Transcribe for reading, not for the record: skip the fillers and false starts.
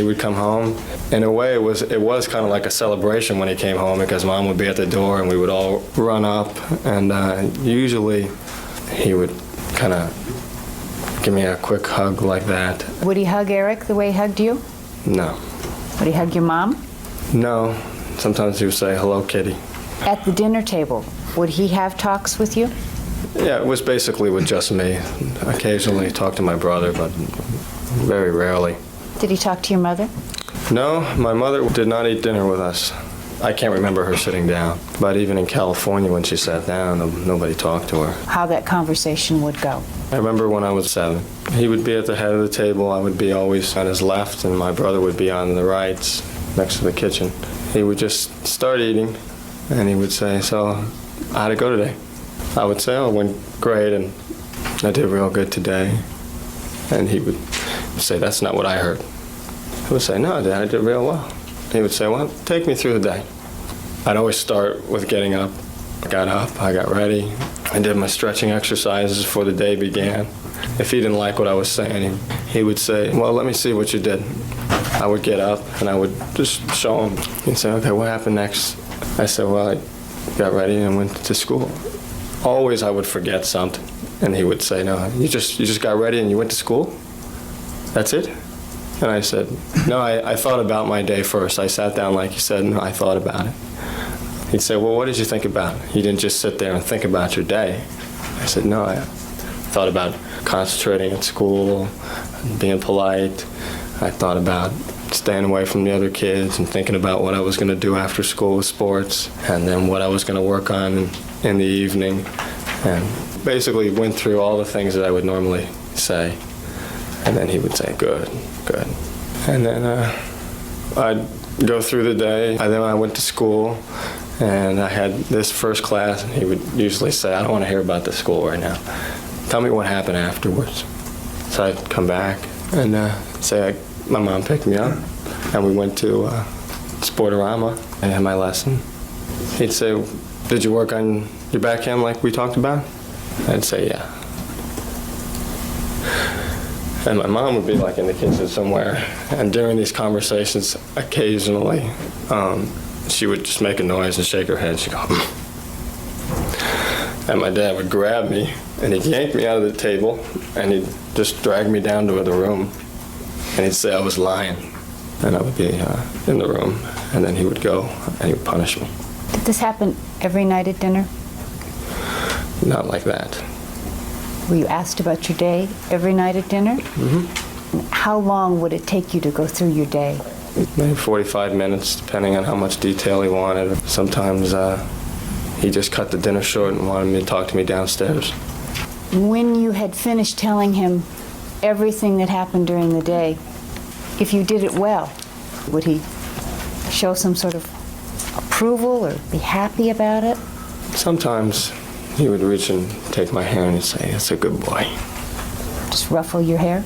He would come home. In a way, it was kind of like a celebration when he came home because Mom would be at the door and we would all run up. And usually he would kind of give me a quick hug like that. Would he hug Eric the way he hugged you? No. Would he hug your mom? No. Sometimes he would say, "Hello, kitty." At the dinner table, would he have talks with you? Yeah, it was basically with just me. Occasionally talk to my brother, but very rarely. Did he talk to your mother? No, my mother did not eat dinner with us. I can't remember her sitting down. But even in California, when she sat down, nobody talked to her. How that conversation would go? I remember when I was 7. He would be at the head of the table. I would be always on his left, and my brother would be on the right, next to the kitchen. He would just start eating, and he would say, "So, how'd it go today?" I would say, "Oh, it went great, and I did real good today." And he would say, "That's not what I heard." I would say, "No, Dad, I did real well." He would say, "Well, take me through the day." I'd always start with getting up. I got up, I got ready, I did my stretching exercises before the day began. If he didn't like what I was saying, he would say, "Well, let me see what you did." I would get up and I would just show him. He'd say, "Okay, what happened next?" I said, "Well, I got ready and went to school." Always I would forget something, and he would say, "No, you just got ready and you went to school? That's it?" And I said, "No, I thought about my day first. I sat down like you said, and I thought about it." He'd say, "Well, what did you think about it? You didn't just sit there and think about your day." I said, "No, I thought about concentrating at school, being polite. I thought about staying away from the other kids and thinking about what I was going to do after school with sports, and then what I was going to work on in the evening." And basically went through all the things that I would normally say. And then he would say, "Good, good." And then I'd go through the day. Then I went to school, and I had this first class, and he would usually say, "I don't want to hear about the school right now. Tell me what happened afterwards." So I'd come back and say my mom picked me up, and we went to Sportorama. I had my lesson. He'd say, "Did you work on your backhand like we talked about?" I'd say, "Yeah." And my mom would be like in the kitchen somewhere, and during these conversations, occasionally, she would just make a noise and shake her head. She'd go, "Hmm." And my dad would grab me, and he'd yank me out of the table, and he'd just drag me down to the room, and he'd say I was lying, and I would be in the room, and then he would go, and he would punish me. Did this happen every night at dinner? Not like that. Were you asked about your day every night at dinner? Mm-hmm. How long would it take you to go through your day? Maybe 45 minutes, depending on how much detail he wanted. Sometimes he just cut the dinner short and wanted me to talk to me downstairs. When you had finished telling him everything that happened during the day, if you did it well, would he show some sort of approval or be happy about it? Sometimes he would reach and take my hand and say, "That's a good boy." Just ruffle your hair?